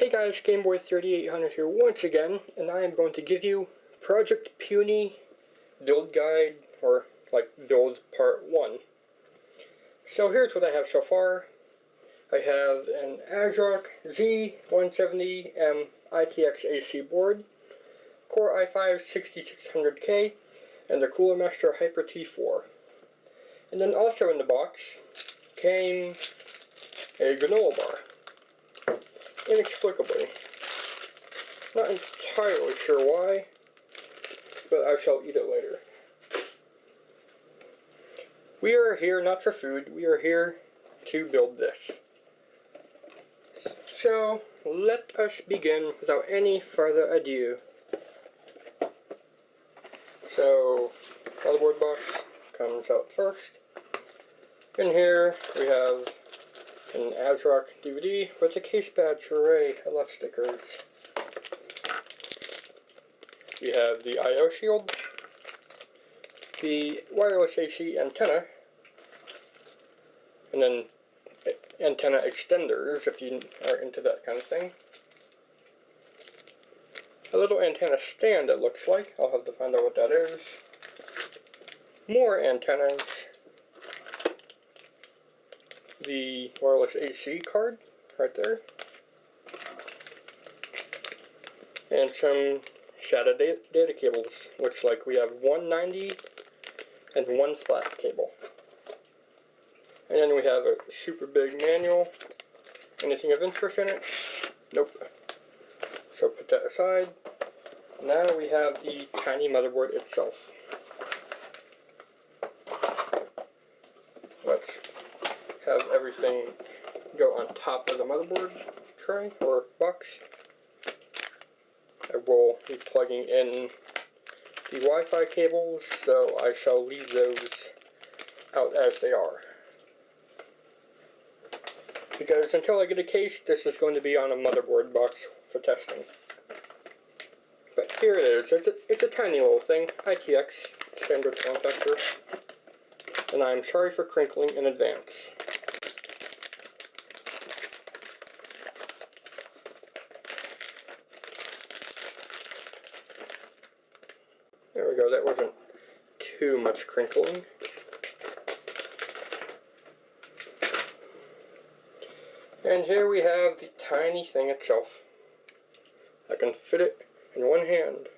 Hey guys, Gameboy3800 here once again, and I am going to give you Project Puny Build Guide, or like Build Part 1. So here's what I have so far. I have an ASRock Z170M ITX AC board, Core i5 6600K, and the Cooler Master Hyper T4. And then also in the box came a granola bar. Inexplicably. Not entirely sure why, but I shall eat it later. We are here not for food, we are here to build this. So, let us begin without any further ado. So, motherboard box comes out first. In here we have an ASRock DVD with a case badge. Hooray, I love stickers. We have the I/O shield, the wireless AC antenna, and then antenna extenders if you are into that kind of thing. A little antenna stand, it looks like. I'll have to find out what that is. More antennas. The wireless AC card right there, and some SATA data cables. Looks like we have one 90 and one flat cable, and then we have a super big manual. Anything of interest in it? Nope. So put that aside. Now we have the tiny motherboard itself. Let's have everything go on top of the motherboard tray or box. I will be plugging in the Wi-Fi cables, so I shall leave those out as they are. Because until I get a case, this is going to be on a motherboard box for testing. But here it is. It's a tiny little thing, ITX, standard form factor. And I'm sorry for crinkling in advance. There we go, that wasn't too much crinkling. And here we have the tiny thing itself. I can fit it in one hand.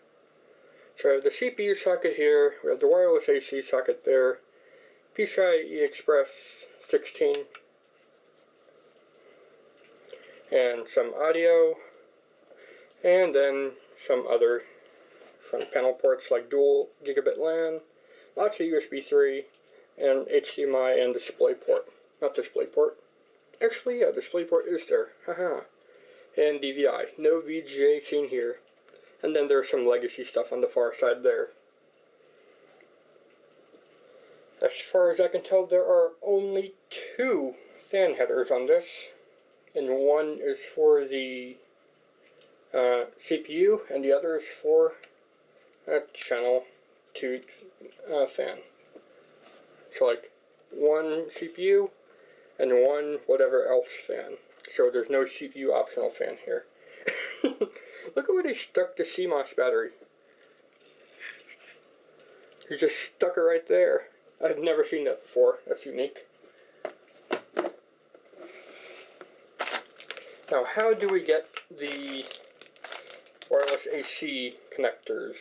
So I have the CPU socket here, we have the wireless AC socket there, PCIe Express 16, and some audio, and then some other front panel ports like dual gigabit LAN, lots of USB 3, and HDMI and DisplayPort. Not DisplayPort. Actually, yeah, DisplayPort is there. Haha. And DVI. No VGA seen here. And then there's some legacy stuff on the far side there. As far as I can tell, there are only two fan headers on this. And one is for the CPU, and the other is for a channel 2 fan. So like one CPU and one whatever else fan. So there's no CPU optional fan here. Look at where they stuck the CMOS battery. They just stuck it right there. I've never seen that before. That's unique. Now, how do we get the wireless AC connectors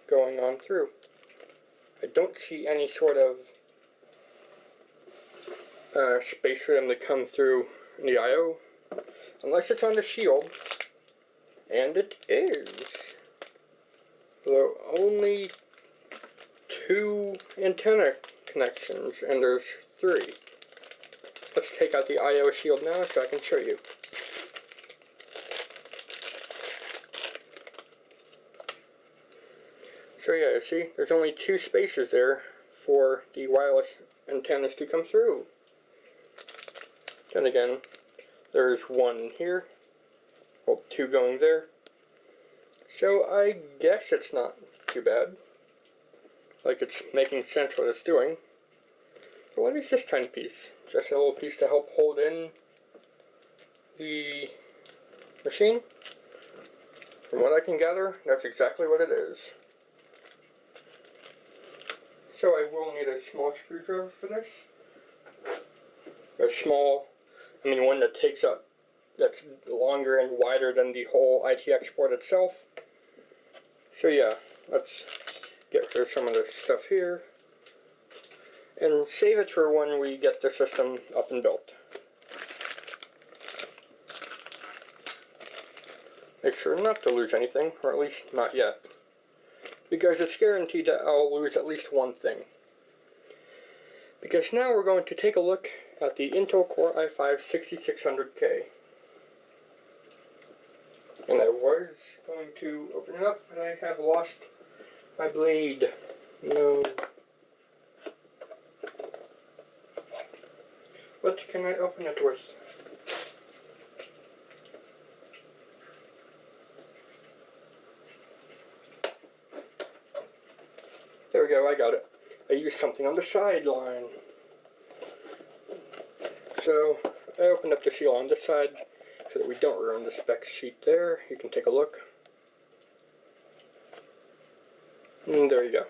going on through? I don't see any sort of space for them to come through in the I/O, unless it's on the shield, and it is. Though only two antenna connections, and there's three. Let's take out the I/O shield now so I can show you. So yeah, you see, there's only two spaces there for the wireless antennas to come through. And again, there's one here, well, two going there. So I guess it's not too bad. Like, it's making sense what it's doing. But what is this tiny piece? Just a little piece to help hold in the machine. From what I can gather, that's exactly what it is. So I will need a small screwdriver for this. A small, one that takes up, that's longer and wider than the whole ITX board itself. So yeah, let's get rid of some of the stuff here. And save it for when we get the system up and built. Make sure not to lose anything, or at least not yet. Because it's guaranteed that I'll lose at least one thing. Because now we're going to take a look at the Intel Core i5-6600K. And I was going to open it up, but I have lost my blade. No. What can I open it with? There we go, I got it. I used something on the sideline. So, I opened up the seal on this side so that we don't ruin the specs sheet there. You can take a look. And there you go.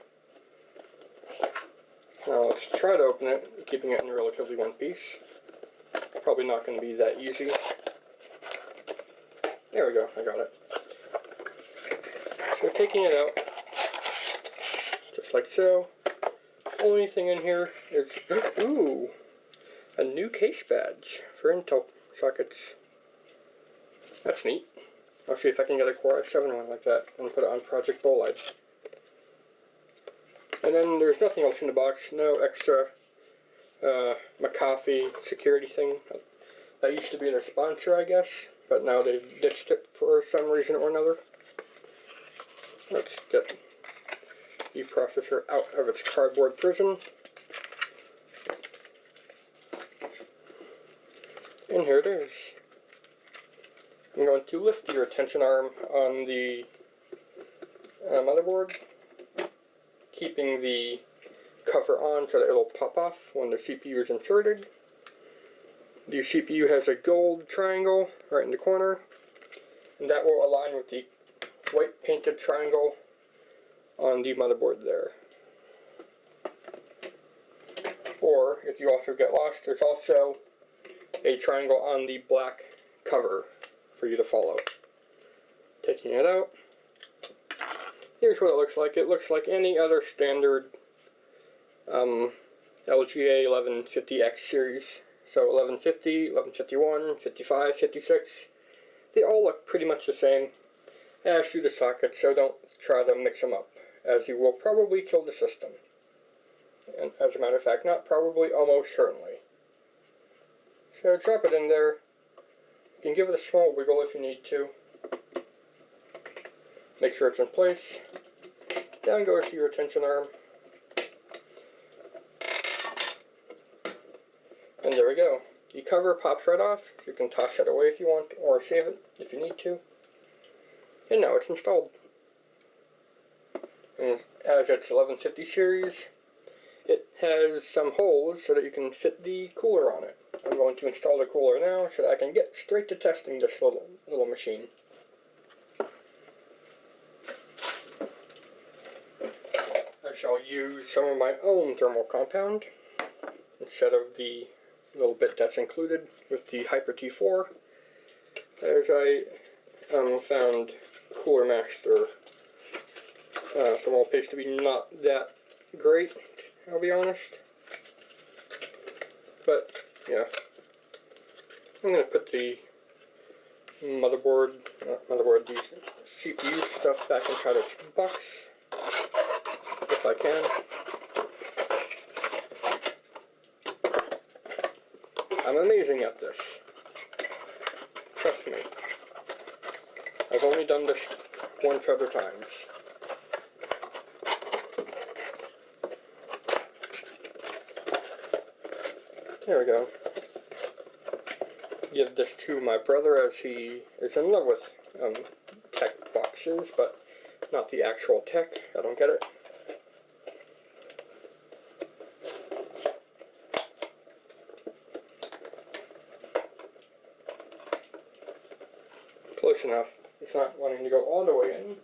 Now let's try to open it, keeping it in relatively one piece. Probably not going to be that easy. There we go, I got it. So taking it out, just like so. Only thing in here is, ooh, a new case badge for Intel sockets. That's neat. I'll see if I can get a Core i7 one like that and put it on Project Bolide. And then there's nothing else in the box, no extra McAfee security thing. That used to be their sponsor, I guess, but now they've ditched it for some reason or another. Let's get the processor out of its cardboard prison. And here it is. I'm going to lift the retention arm on the motherboard, keeping the cover on so that it'll pop off when the CPU is inserted. The CPU has a gold triangle right in the corner, and that will align with the white painted triangle on the motherboard there. Or, if you also get lost, there's also a triangle on the black cover for you to follow. Taking it out, here's what it looks like. It looks like any other standard LGA 1150X series. So 1150, 1151, 55, 56, they all look pretty much the same, as do the sockets, so don't try to mix them up, as you will probably kill the system. And as a matter of fact, not probably, almost certainly. So drop it in there. You can give it a small wiggle if you need to. Make sure it's in place. Down goes your retention arm. And there we go. The cover pops right off. You can toss it away if you want, or save it if you need to. And now it's installed. And as it's 1150 series, it has some holes so that you can fit the cooler on it. I'm going to install the cooler now so that I can get straight to testing this little machine. I shall use some of my own thermal compound instead of the little bit that's included with the Hyper T4, as I found Cooler Master thermal paste to be not that great, I'll be honest. But yeah, I'm going to put the the CPU stuff back inside its box if I can. I'm amazing at this. Trust me. I've only done this once other times. There we go. Give this to my brother as he is in love with tech boxes, but not the actual tech. I don't get it. close enough. It's not wanting to go all the way in,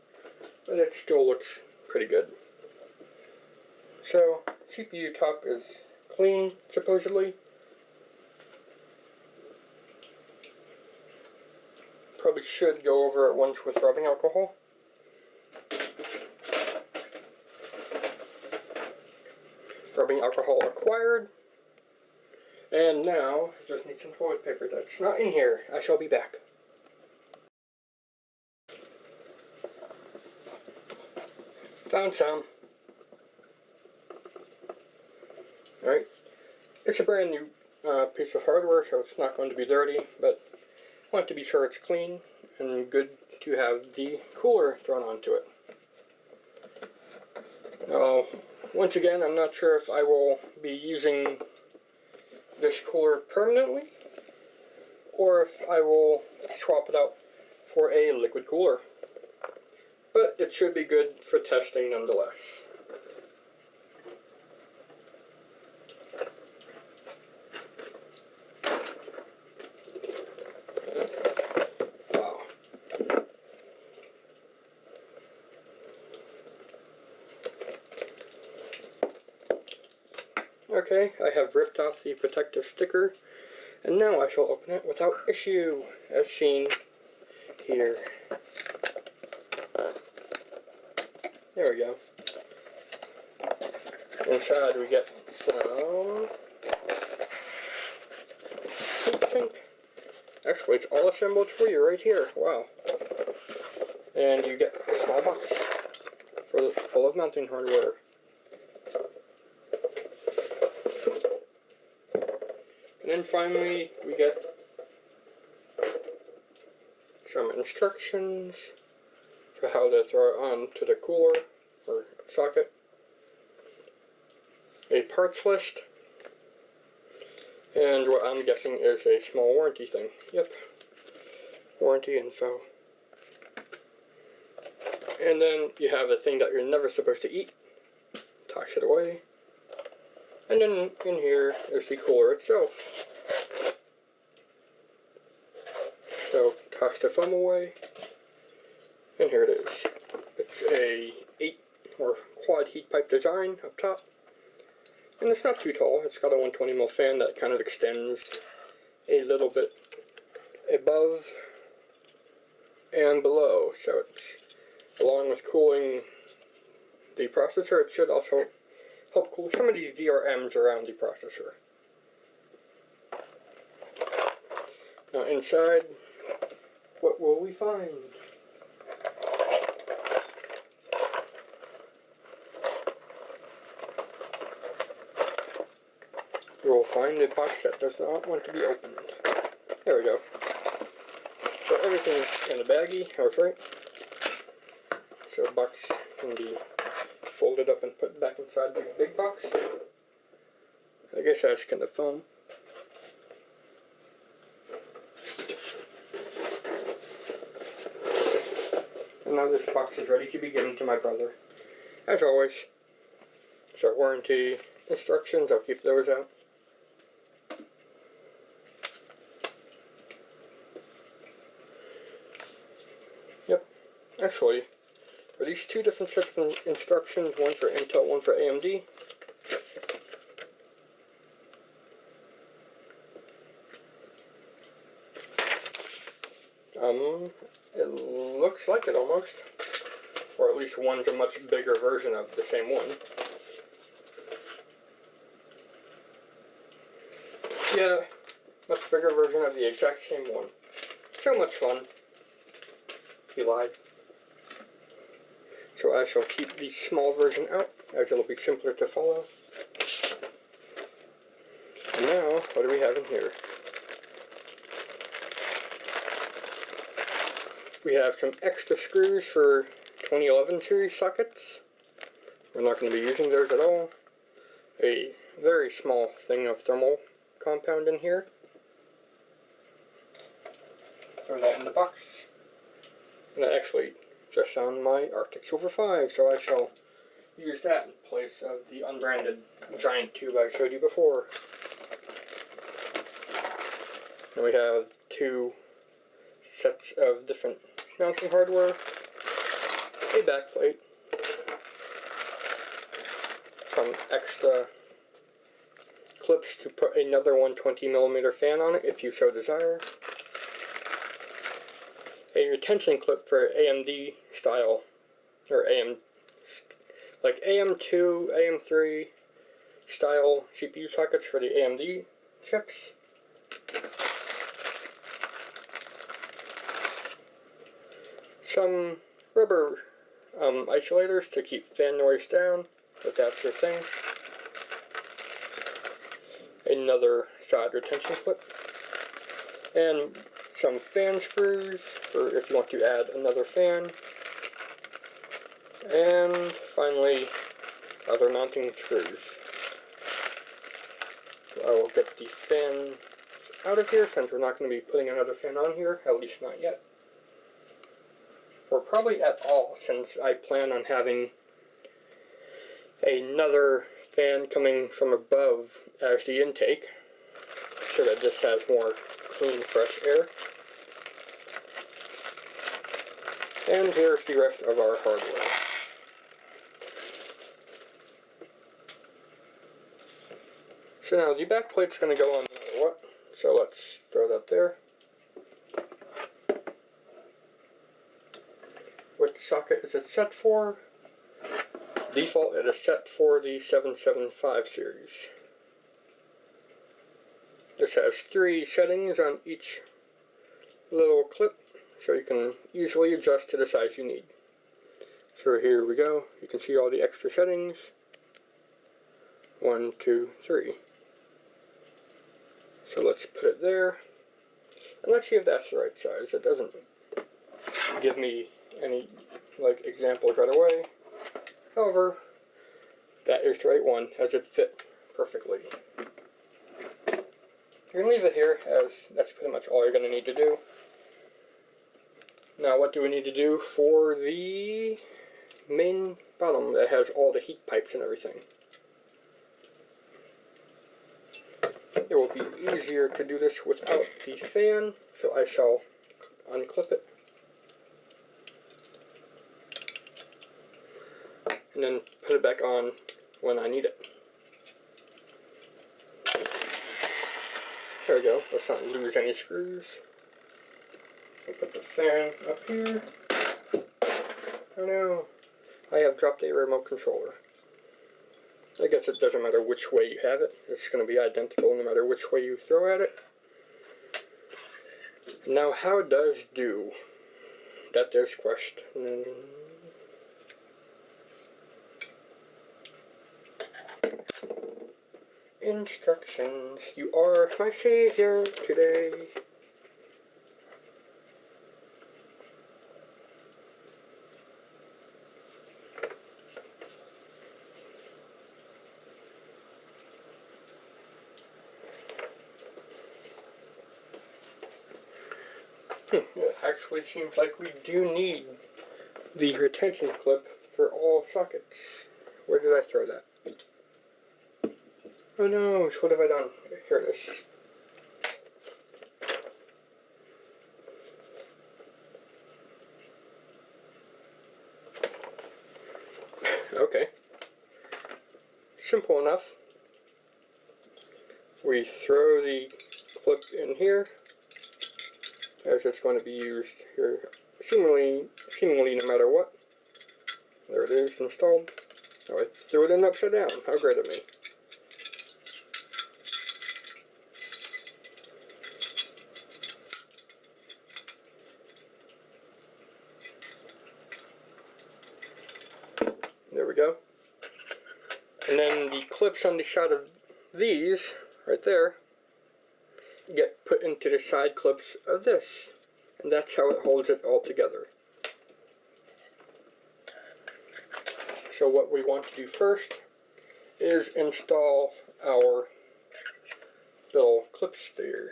but it still looks pretty good. So, CPU top is clean, supposedly. Probably should go over it once with rubbing alcohol. Rubbing alcohol acquired. And now, just need some toilet paper that's not in here. I shall be back. Found some. Alright. It's a brand new piece of hardware, so it's not going to be dirty, but I want to be sure it's clean and good to have the cooler thrown onto it. Now, once again, I'm not sure if I will be using this cooler permanently, or if I will swap it out for a liquid cooler. But it should be good for testing nonetheless. Wow. Okay, I have ripped off the protective sticker, and now I shall open it without issue, as seen here. There we go. Inside we get some heatsink. Actually, it's all assembled for you right here. Wow. And you get a small box full of mounting hardware. And then finally, we get some instructions for how to throw it on to the cooler or socket. A parts list. And what I'm guessing is a small warranty thing. Yep. Warranty info. And then you have a thing that you're never supposed to eat. Toss it away. And then in here is the cooler itself. So toss the foam away. And here it is. It's a 8 or quad heat pipe design up top. And it's not too tall. It's got a 120mm fan that kind of extends a little bit above and below. So it's, along with cooling the processor, it should also help cool some of the VRMs around the processor. Now inside, what will we find? We will find a box that does not want to be opened. There we go. So everything's in a baggie, I was right. So the box can be folded up and put back inside the big box. I guess that's kind of foam. And now this box is ready to be given to my brother. As always. So warranty instructions, I'll keep those out. Yep. Actually, are these two different sets of instructions? One for Intel, one for AMD? It looks like it almost. Or at least one's a much bigger version of the same one. Yeah, much bigger version of the exact same one. So much fun. He lied. So I shall keep the small version out, as it'll be simpler to follow. And now, what do we have in here? We have some extra screws for 2011 series sockets. We're not going to be using those at all. A very small thing of thermal compound in here. Throw that in the box. And I actually just found my Arctic Silver 5, so I shall use that in place of the unbranded giant tube I showed you before. And we have two sets sets of different mounting hardware, a backplate, some extra clips to put another 120mm fan on it if you so desire, a retention clip for AMD style, or like AM2, AM3 style CPU sockets for the AMD chips. Some rubber isolators to keep fan noise down, if that's your thing. Another side retention clip. And some fan screws for if you want to add another fan. And finally, other mounting screws. So I will get the fan out of here since we're not going to be putting another fan on here, at least not yet. Or probably at all, since I plan on having another fan coming from above as the intake, so that this has more clean, fresh air. And here's the rest of our hardware. So now the back plate's going to go on no matter what, so let's throw that there. Which socket is it set for? Default, it is set for the 775 series. This has 3 settings on each little clip, so you can easily adjust to the size you need. So here we go. You can see all the extra settings. 1, 2, 3. So let's put it there. And let's see if that's the right size. It doesn't give me any examples right away. However, that is the right one, as it fit perfectly. You can leave it here, as that's pretty much all you're going to need to do. Now, what do we need to do for the main bottom that has all the heat pipes and everything? It will be easier to do this without the fan, so I shall unclip it. And then put it back on when I need it. There we go. Let's not lose any screws. I'll put the fan up here. Oh no, I have dropped a remote controller. I guess it doesn't matter which way you have it. It's going to be identical no matter which way you throw at it. Now, how does do? That is question. Instructions. You are my savior today. It actually seems like we do need the retention clip for all sockets. Where did I throw that? Oh no, what have I done? Here it is. Okay. Simple enough. We throw the clip in here, as it's going to be used here, seemingly no matter what. There it is, installed. Oh, I threw it in upside down. How great of me. There we go. And then the clips on the side of these, right there, get put into the side clips of this. And that's how it holds it all together. So what we want to do first is install our little clips there.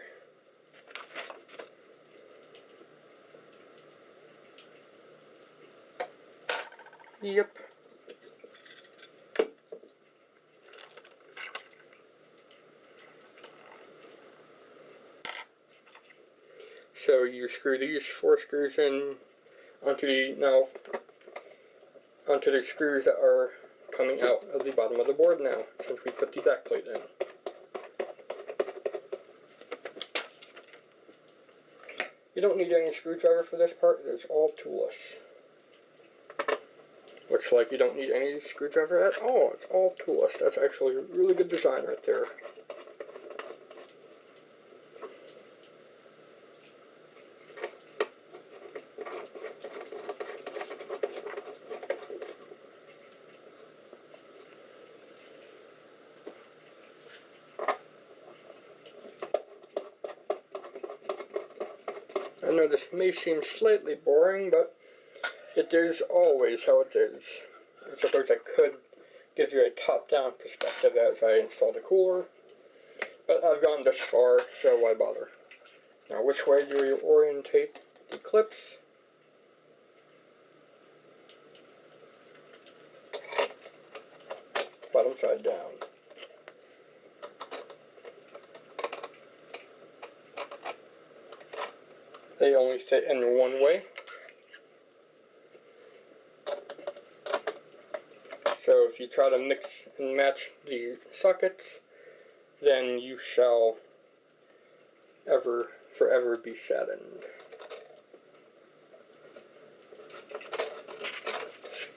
Yep. So you you screw these 4 screws in onto the screws that are coming out of the bottom of the board now, since we put the backplate in. You don't need any screwdriver for this part, it's all toolless. Looks like you don't need any screwdriver at all, it's all toolless. That's actually a really good design right there. I know this may seem slightly boring, but it is always how it is. I suppose I could give you a top-down perspective as I install the cooler, but I've gone this far, so why bother? Now, which way do you orientate the clips? Bottom side down. They only fit in one way. So if you try to mix and match the sockets, then you shall forever be saddened.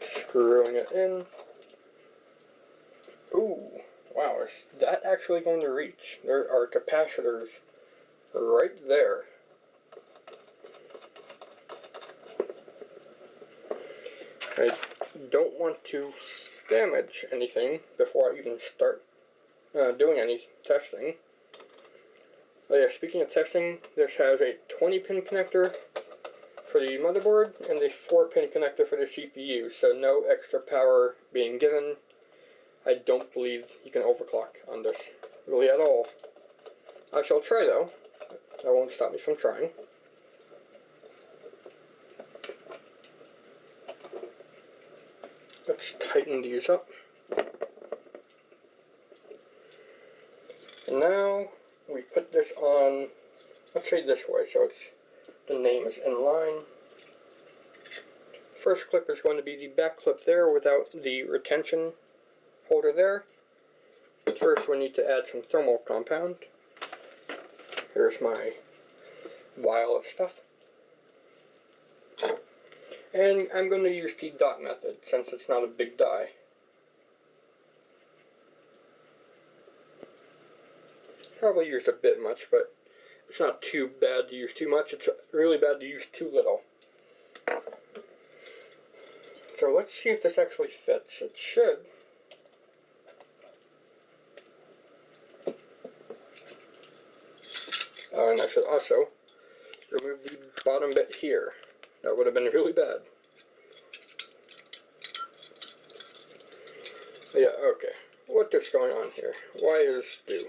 Screwing it in. Ooh, wow, is that actually going to reach? There are capacitors right there. I don't want to damage anything before I even start doing any testing. Oh yeah, speaking of testing, this has a 20-pin connector for the motherboard and a 4-pin connector for the CPU, so no extra power being given. I don't believe you can overclock on this really at all. I shall try though. That won't stop me from trying. Let's tighten these up. And now we put this on, let's say this way, so the name is in line. First clip is going to be the back clip there without the retention holder there. But first we need to add some thermal compound. Here's my vial of stuff. And I'm going to use the dot method since it's not a big die. Probably used a bit much, but it's not too bad to use too much. It's really bad to use too little. So let's see if this actually fits. It should. Oh, and I should also remove the bottom bit here. That would have been really bad. Yeah, okay. What is going on here? Why is due?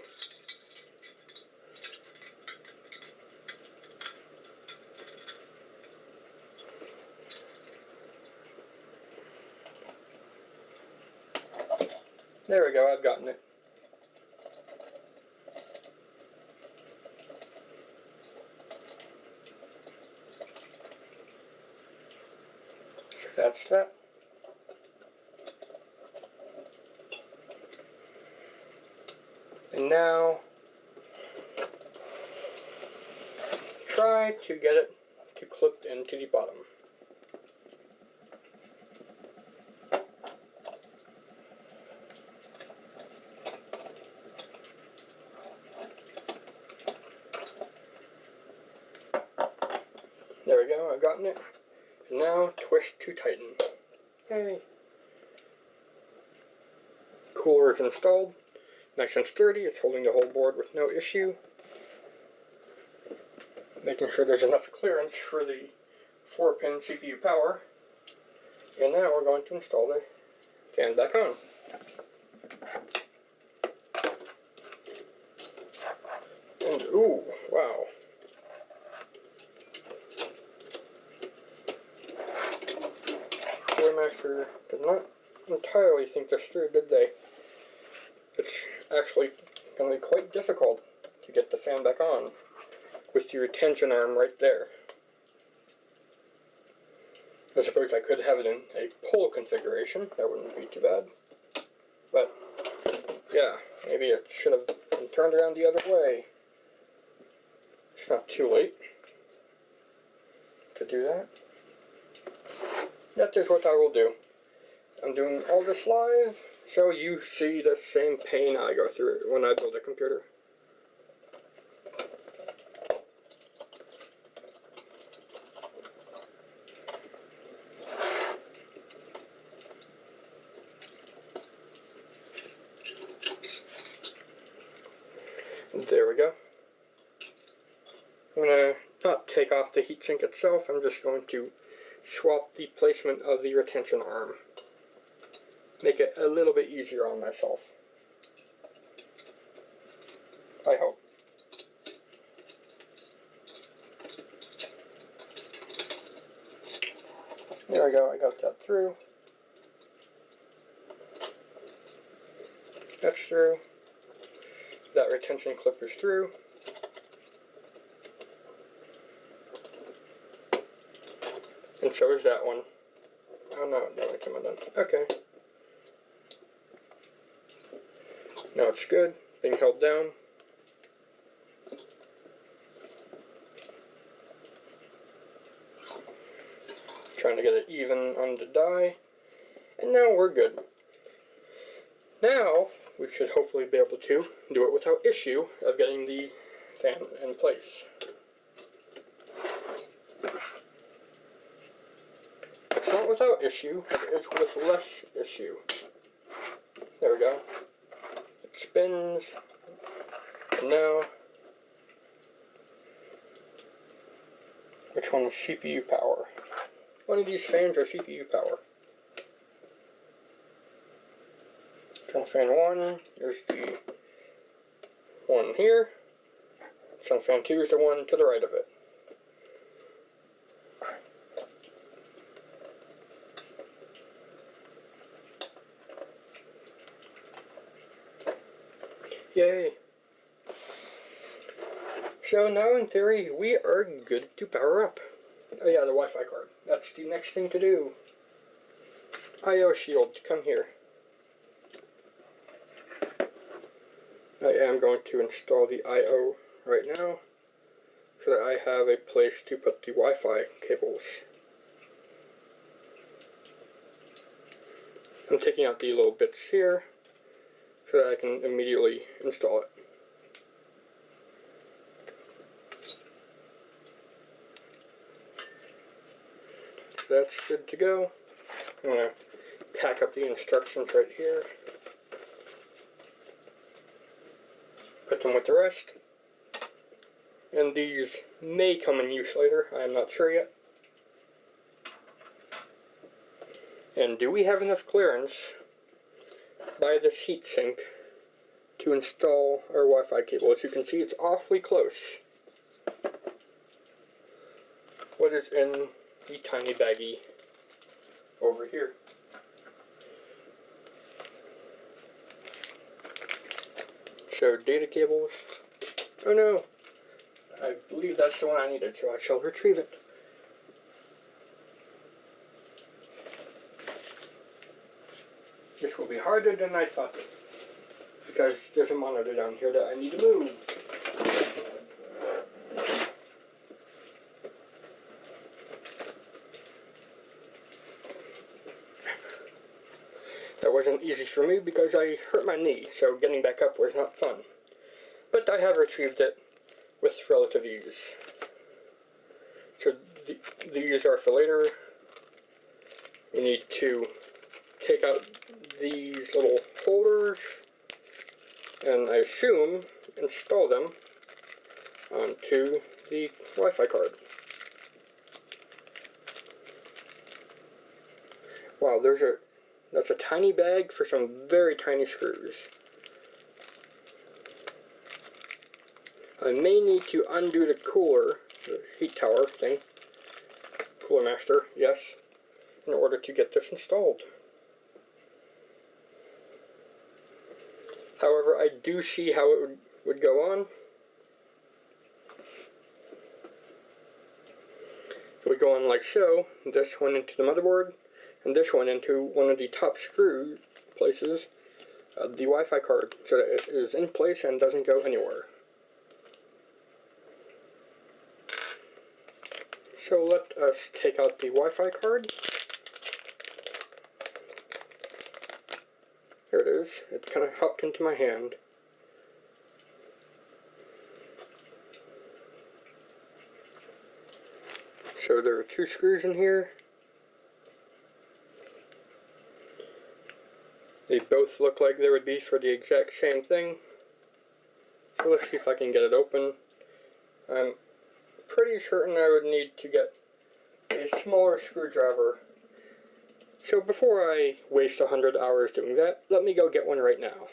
There we go, I've gotten it. That's that. And now, try to get it to clip into the bottom. There we go, I've gotten it. And now twist to tighten. Yay. Cooler is installed. Nice and sturdy, it's holding the whole board with no issue. Making sure there's enough clearance for the 4-pin CPU power. And now we're going to install the fan back on. And ooh, wow. Master did not entirely think this through, did they? It's actually going to be quite difficult to get the fan back on with the retention arm right there. I suppose I could have it in a pull configuration, that wouldn't be too bad. But, yeah, maybe it should have been turned around the other way. It's not too late to do that. That is what I will do. I'm doing all this live, so you see the same pain I go through when I build a computer. There we go. I'm going to not take off the heatsink itself, I'm just going to swap the placement of the retention arm. Make it a little bit easier on myself. I hope. There we go, I got that through. That's through. That retention clip is through. And so is that one. Oh no, no, it came undone. Okay. Now it's good, being held down. Trying to get it even on the die. And now we're good. Now, we should hopefully be able to do it without issue of getting the fan in place. It's not without issue, it's with less issue. There we go. It spins. And now, which one is CPU power? One of these fans are CPU power. Turn fan 1, there's the one here. Turn fan 2 is the one to the right of it. Yay! So now in theory, we are good to power up. Oh yeah, the Wi-Fi card. That's the next thing to do. I/O shield, come here. I am going to install the I/O right now so that I have a place to put the Wi-Fi cables. I'm taking out the little bits here so that I can immediately install it. So that's good to go. I'm going to pack up the instructions right here. Put them with the rest. And these may come in use later, I am not sure yet. And do we have enough clearance by this heatsink to install our Wi-Fi cable? As you can see, it's awfully close. What is in the tiny baggie over here? So data cables. Oh no, I believe that's the one I needed, so I shall retrieve it. This will be harder than I thought, because there's a monitor down here that I need to move. That wasn't easy for me because I hurt my knee, so getting back up was not fun. But I have retrieved it with relative ease. So these are for later. We need to take out these little holders and I assume install them onto the Wi-Fi card. Wow, that's a tiny bag for some very tiny screws. I may need to undo the cooler, the heat tower thing, Cooler Master, yes, in order to get this installed. However, I do see how it would go on. It would would go in like so, this one into the motherboard, and this one into one of the top screw places of the Wi-Fi card, so that it is in place and doesn't go anywhere. So let us take out the Wi-Fi card. Here it is. It kind of hopped into my hand. So there are two screws in here. They both look like they would be for the exact same thing. So let's see if I can get it open. I'm pretty certain I would need to get a smaller screwdriver. So before I waste 100 hours doing that, let me go get one right now.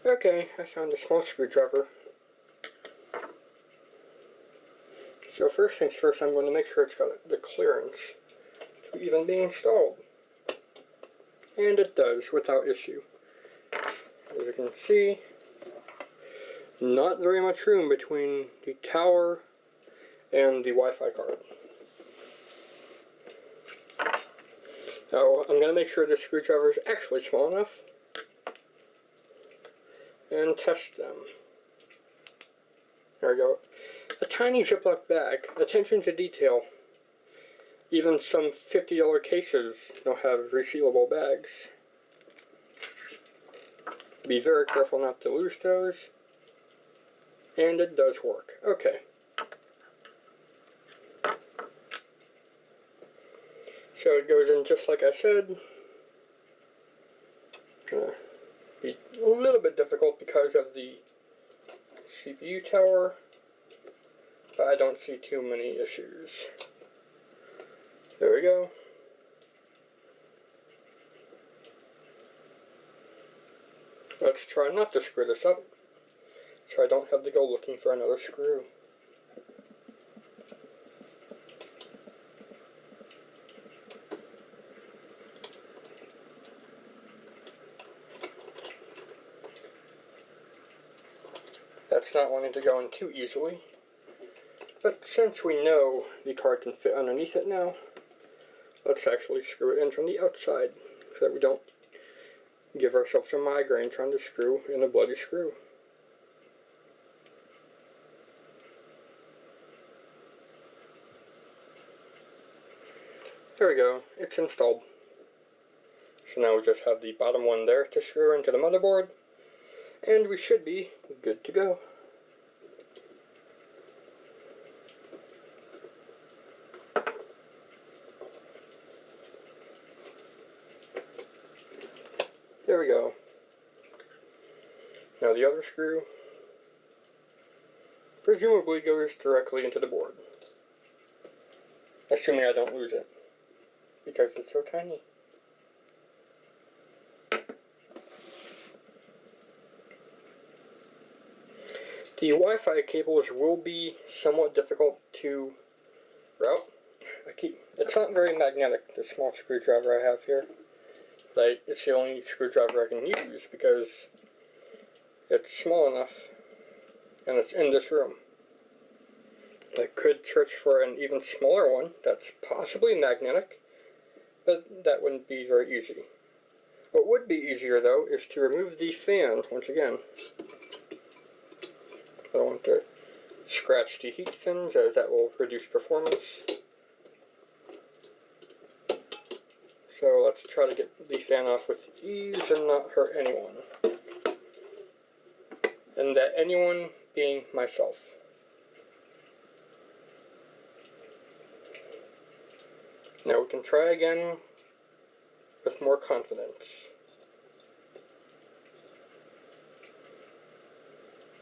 Okay, I found a small screwdriver. So first things first, I'm going to make sure it's got the clearance to even be installed. And it does, without issue. As you can see, not very much room between the tower and the Wi-Fi card. Now, I'm going to make sure the screwdriver is actually small enough and test them. There we go. A tiny Ziploc bag. Attention to detail. Even some $50 cases don't have resealable bags. Be very careful not to lose those. And it does work. Okay. So it goes in just like I said. Be a little bit difficult because of the CPU tower, but I don't see too many issues. There we go. Let's try not to screw this up, so I don't have to go looking for another screw. That's not wanting to go in too easily, but since we know the card can fit underneath it now, let's actually screw it in from the outside so that we don't give ourselves a migraine trying to screw in a bloody screw. There we go, it's installed. So now we just have the bottom one there to screw into the motherboard, and we should be good to go. There we go. Now the other screw presumably goes directly into the board. Assuming I don't lose it, because it's so tiny. The Wi-Fi cables will be somewhat difficult to route. It's not very magnetic, the small screwdriver I have here. But it's the only screwdriver I can use because it's small enough and it's in this room. I could search for an even smaller one that's possibly magnetic, but that wouldn't be very easy. What would be easier though is to remove the fan once again. I don't want to scratch the heat fins as that will reduce performance. So let's try to get the fan off with ease and not hurt anyone. And that anyone being myself. Now we can try again with more confidence.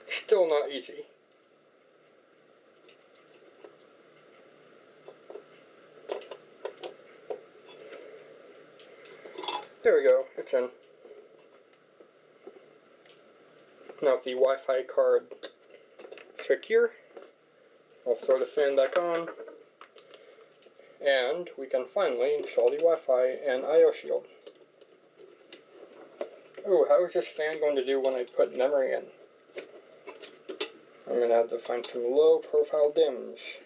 Still not easy. There we go, it's in. Now with the Wi-Fi card secure, I'll throw the fan back on, and we can finally install the Wi-Fi and I/O shield. Oh, how is this fan going to do when I put memory in? I'm going to have to find some low profile DIMMs.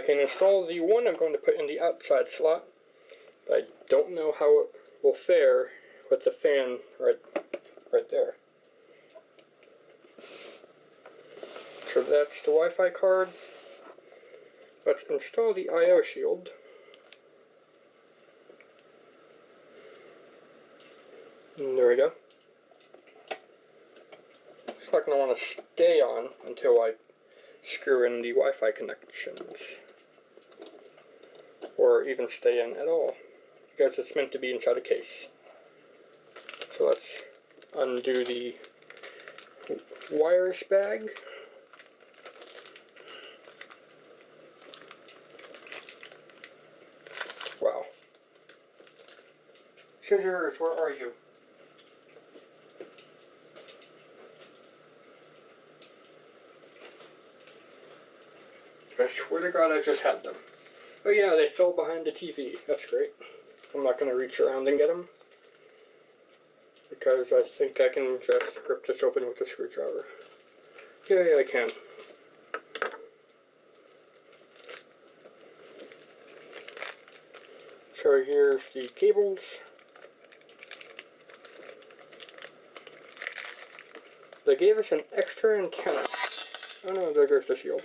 I can install the one I'm going to put in the outside slot, but I don't know how it will fare with the fan right there. So that's the Wi-Fi card. Let's install the I/O shield. And there we go. It's not going to want to stay on until I screw in the Wi-Fi connections. Or even stay in at all, because it's meant to be inside a case. So let's undo the wires bag. Wow. Scissors, where are you? I swear to God I just had them. Oh yeah, they fell behind the TV. That's great. I'm not going to reach around and get them, because I think I can just rip this open with a screwdriver. Yeah, I can. So here's the cables. They gave us an extra antenna. Oh no, there goes the shield.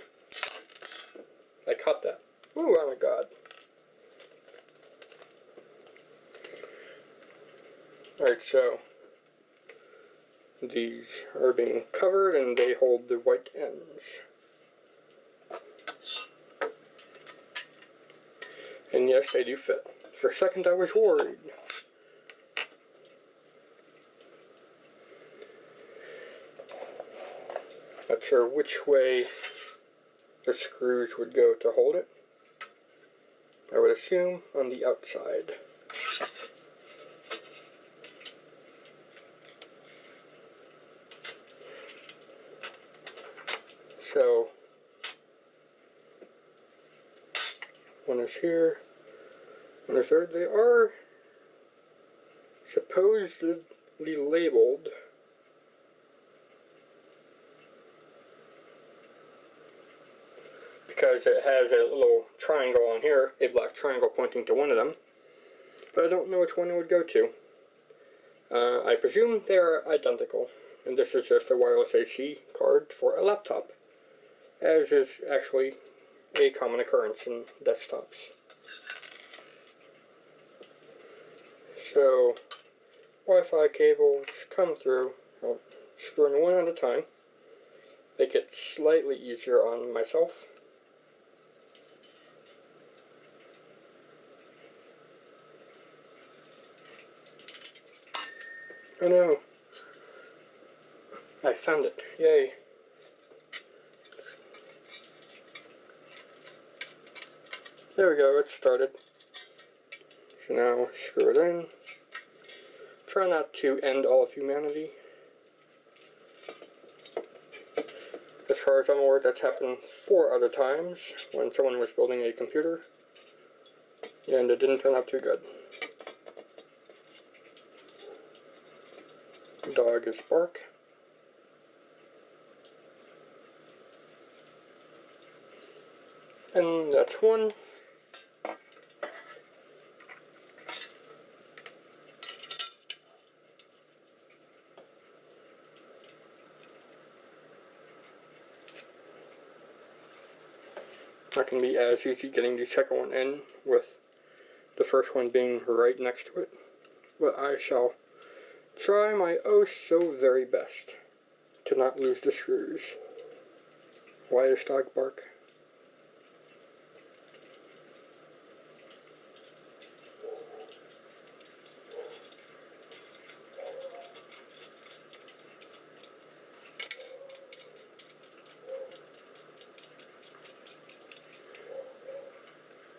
I cut that. Ooh, oh my God. Alright, so these are being covered and they hold the white ends. And yes, they do fit. For a second I was worried. Not sure which way the screws would go to hold it. I would assume on the outside. So, one is here, one is there. They are supposedly labeled. Because it has a little triangle on here, a black triangle pointing to one of them. But I don't know which one it would go to. I presume they are identical. And this is just a wireless AC card for a laptop, as is actually a common occurrence in desktops. So, Wi-Fi cables come through, I'll screw in one at a time, make it slightly easier on myself. Oh no, I found it, yay. There we go, it started. So now screw it in. Try not to end all of humanity. As far as I'm aware, that's happened 4 other times when someone was building a computer, and it didn't turn out too good. Dog is bark. And that's one. Not going to be as easy getting the second one in with the first one being right next to it, but I shall try my oh so very best to not lose the screws. Why does dog bark?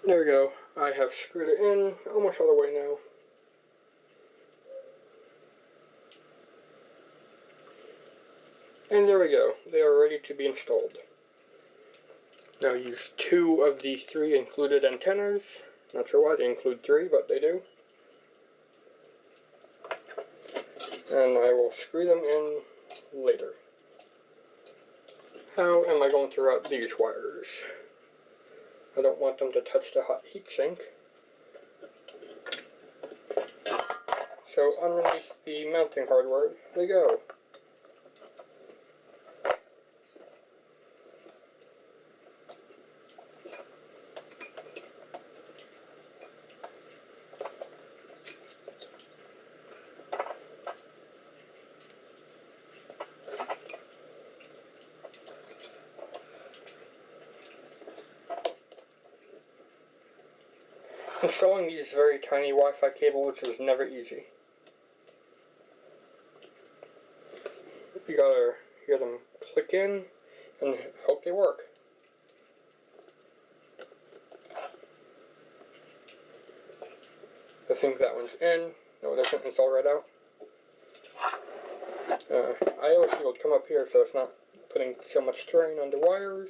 There we go. I have screwed it in almost all the way now. And there we go. They are ready to be installed. Now use 2 of the 3 included antennas. Not sure why they include 3, but they do. And I will screw them in later. How am I going to route these wires? I don't want them to touch the hot heatsink. So unrelease the mounting hardware. There you go. Installing these very tiny Wi-Fi cables is never easy. You gotta hear them click in and hope they work. I think that one's in. No, it doesn't install right out. I.O. shield come up here so it's not putting so much strain on the wires.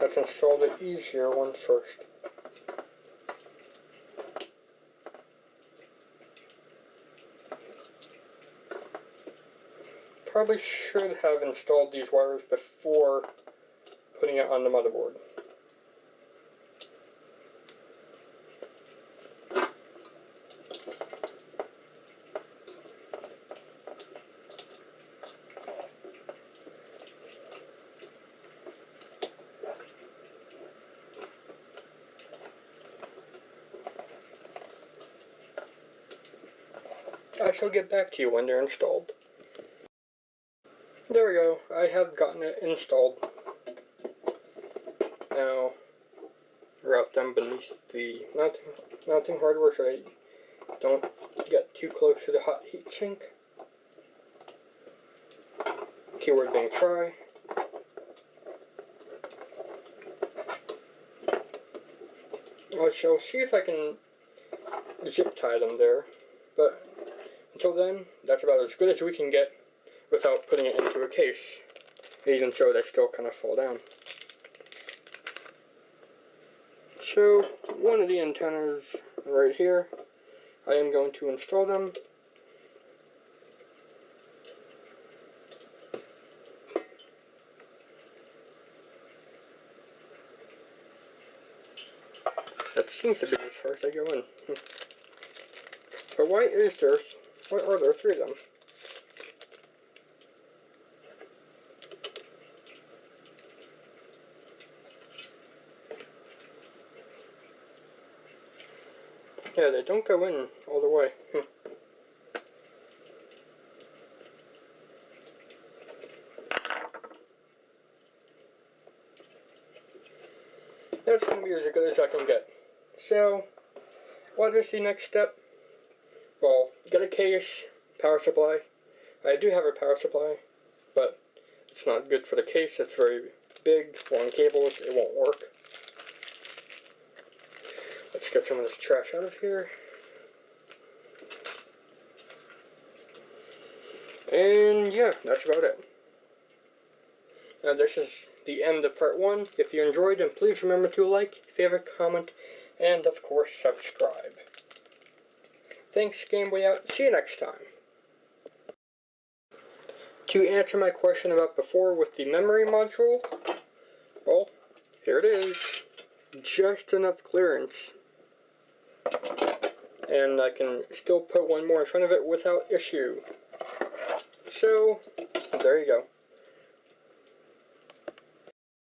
Let's install the easier one first. Probably should have installed these wires before putting it on the motherboard. I shall get back to you when they're installed. There we go, I have gotten it installed. Now, route them beneath the mounting hardware so they don't get too close to the hot heatsink. Keyword being try. I shall see if I can zip tie them there, but until then, that's about as good as we can get without putting it into a case, even so they still kind of fall down. So, one of the antennas right here, I am going to install them. That seems to be as far as they go in. But why are there three of them? Yeah, they don't go in all the way. That's going to be as good as I can get. So, what is the next step? Well, get a case, power supply. I do have a power supply, but it's not good for the case. It's very big, long cables, it won't work. Let's get some of this trash out of here. And yeah, that's about it. Now this is the end of part 1. If you enjoyed, then please remember to like, favorite, comment, and of course subscribe. Thanks, Game Boy out. See you next time. To answer my question about before with the memory module, well, here it is. Just enough clearance. And I can still put one more in front of it without issue. So, there you go.